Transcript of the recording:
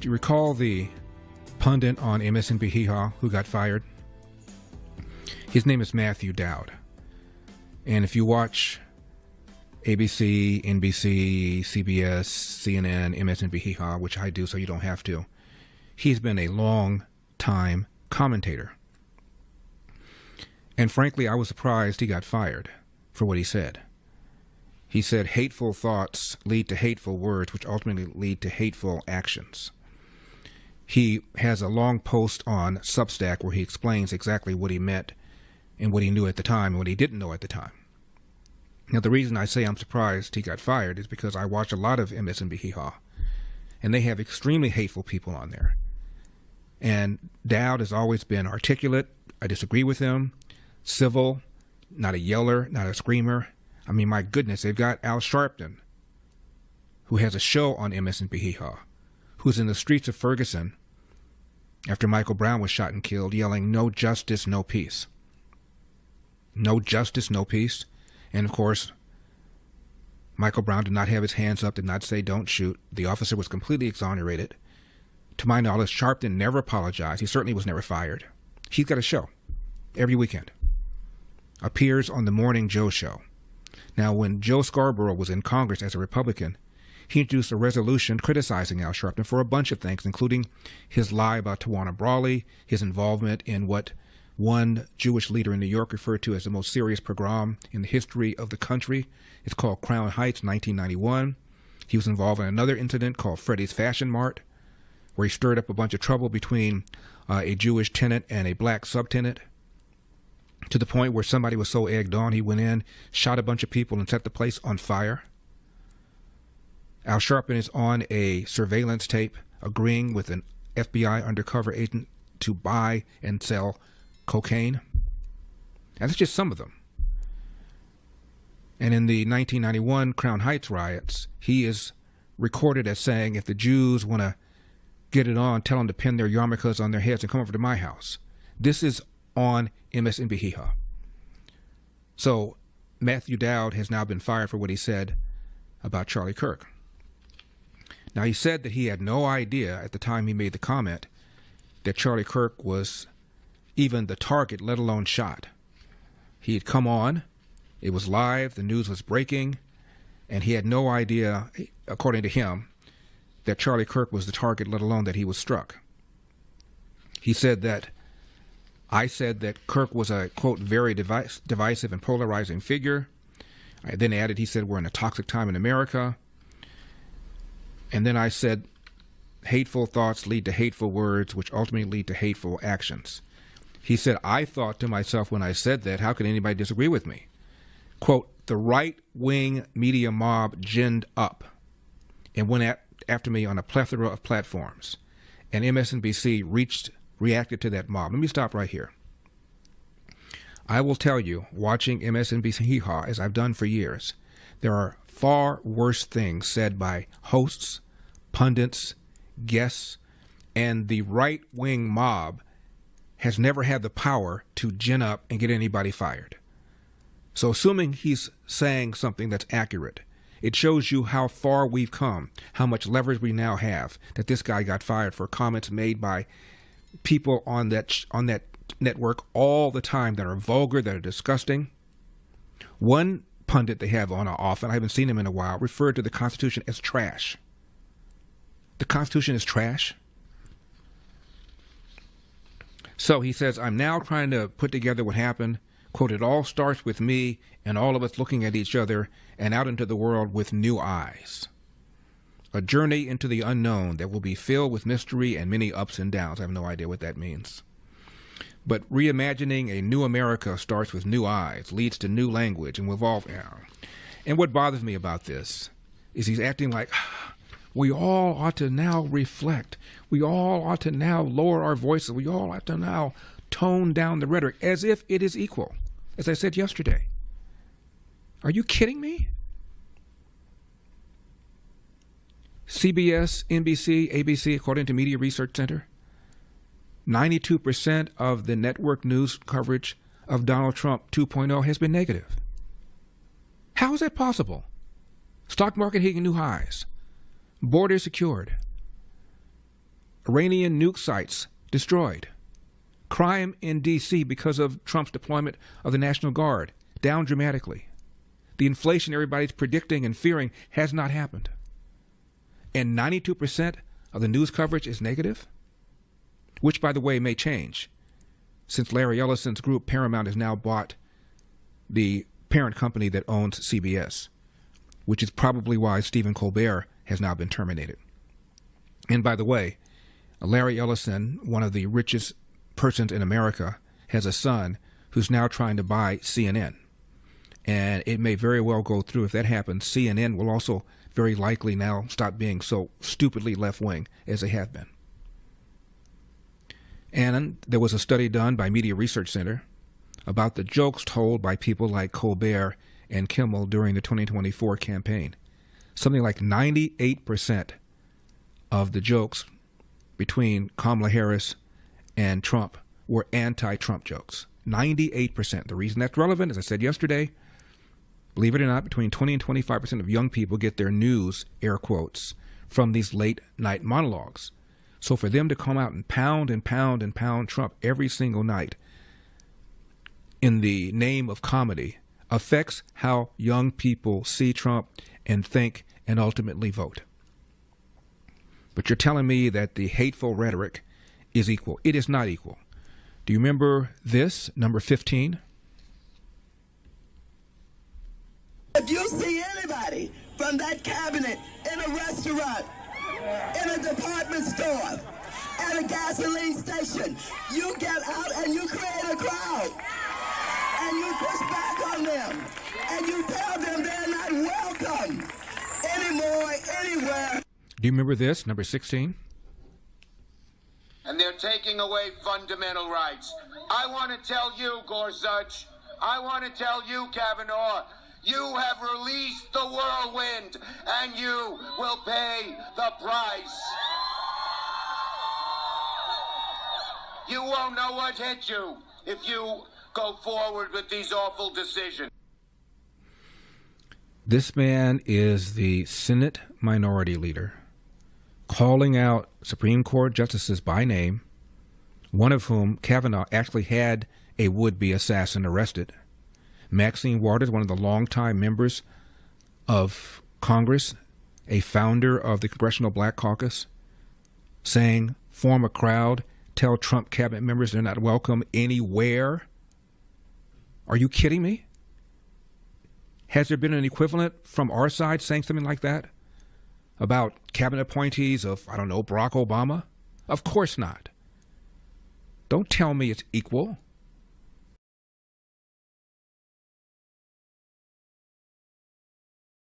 Do you recall the pundit on MSNBC who got fired? His name is Matthew Dowd. And if you watch ABC, NBC, CBS, CNN, MSNBC, which I do so you don't have to, he's been a long-time commentator. And frankly, I was surprised he got fired for what he said. He said hateful thoughts lead to hateful words, which ultimately lead to hateful actions. He has a long post on Substack where he explains exactly what he meant and what he knew at the time and what he didn't know at the time. Now, the reason I say I'm surprised he got fired is because I watch a lot of MSNBC, and they have extremely hateful people on there. And Dowd has always been articulate. I disagree with him. Civil, not a yeller, not a screamer. I mean, my goodness, they've got Al Sharpton, who has a show on MSNBC, who's in the streets of Ferguson after Michael Brown was shot and killed, yelling, "No justice, no peace." No justice, no peace. And of course, Michael Brown did not have his hands up, did not say don't shoot. The officer was completely exonerated. To my knowledge, Sharpton never apologized. He certainly was never fired. He's got a show every weekend. Appears on the Morning Joe show. Now, when Joe Scarborough was in Congress as a Republican, he introduced a resolution criticizing Al Sharpton for a bunch of things, including his lie about Tawana Brawley, his involvement in what one Jewish leader in New York referred to as the most serious pogrom in the history of the country. It's called Crown Heights, 1991. He was involved in another incident called Freddie's Fashion Mart, where he stirred up a bunch of trouble between a Jewish tenant and a black subtenant, to the point where somebody was so egged on he went in, shot a bunch of people, and set the place on fire. Al Sharpton is on a surveillance tape agreeing with an FBI undercover agent to buy and sell cocaine. And that's just some of them. And in the 1991 Crown Heights riots, he is recorded as saying, if the Jews want to get it on, tell them to pin their yarmulkes on their heads and come over to my house. This is on MSNBC. So Matthew Dowd has now been fired for what he said about Charlie Kirk. Now, he said that he had no idea at the time he made the comment that Charlie Kirk was even the target, let alone shot. He had come on, it was live, the news was breaking, and he had no idea, according to him, that Charlie Kirk was the target, let alone that he was struck. He said that I said that Kirk was a, quote, very divisive and polarizing figure. I then added, he said, we're in a toxic time in America. And then I said, hateful thoughts lead to hateful words, which ultimately lead to hateful actions. He said, I thought to myself when I said that, how could anybody disagree with me? Quote, the right-wing media mob ginned up and went after me on a plethora of platforms. And MSNBC reacted to that mob. Let me stop right here. I will tell you, watching MSNBC, as I've done for years, there are far worse things said by hosts, pundits, guests, and the right-wing mob has never had the power to gin up and get anybody fired. So assuming he's saying something that's accurate, it shows you how far we've come, how much leverage we now have, that this guy got fired for comments made by people on that network all the time that are vulgar, that are disgusting. One pundit they have on often, I haven't seen him in a while, referred to the Constitution as trash. The Constitution is trash? So he says, I'm now trying to put together what happened. Quote, it all starts with me and all of us looking at each other and out into the world with new eyes. A journey into the unknown that will be filled with mystery and many ups and downs. I have no idea what that means. But reimagining a new America starts with new eyes, leads to new language, and will evolve. And what bothers me about this is he's acting like we all ought to now reflect. We all ought to now lower our voices. We all ought to now tone down the rhetoric as if it is equal, as I said yesterday. Are you kidding me? CBS, NBC, ABC, according to Media Research Center, 92% of the network news coverage of Donald Trump 2.0 has been negative. How is that possible? Stock market hitting new highs. Borders secured. Iranian nuke sites destroyed. Crime in D.C. because of Trump's deployment of the National Guard down dramatically. The inflation everybody's predicting and fearing has not happened. And 92% of the news coverage is negative, which, by the way, may change since Larry Ellison's group Paramount has now bought the parent company that owns CBS, which is probably why Stephen Colbert has now been terminated. And by the way, Larry Ellison, one of the richest persons in America, has a son who's now trying to buy CNN. And it may very well go through. If that happens, CNN will also very likely now stop being so stupidly left-wing as they have been. And there was a study done by Media Research Center about the jokes told by people like Colbert and Kimmel during the 2024 campaign. Something like 98% of the jokes between Kamala Harris and Trump were anti-Trump jokes. 98%. The reason that's relevant, as I said yesterday, believe it or not, between 20 and 25% of young people get their news, air quotes, from these late night monologues. So for them to come out and pound and pound and pound Trump every single night in the name of comedy affects how young people see Trump and think and ultimately vote. But you're telling me that the hateful rhetoric is equal. It is not equal. Do you remember this, number 15? If you see anybody from that cabinet in a restaurant, in a department store, at a gasoline station, you get out and you create a crowd. And you push back on them. And you tell them they're not welcome anymore, anywhere. Do you remember this, number 16? And they're taking away fundamental rights. I want to tell you, Gorsuch, I want to tell you, Kavanaugh, you have released the whirlwind, and you will pay the price. You won't know what hit you if you go forward with these awful decisions. This man is the Senate Minority Leader, calling out Supreme Court justices by name, one of whom, Kavanaugh, actually had a would-be assassin arrested. Maxine Waters, one of the longtime members of Congress, a founder of the Congressional Black Caucus, saying, form a crowd, tell Trump cabinet members they're not welcome anywhere. Are you kidding me? Has there been an equivalent from our side saying something like that about cabinet appointees of, I don't know, Barack Obama? Of course not. Don't tell me it's equal.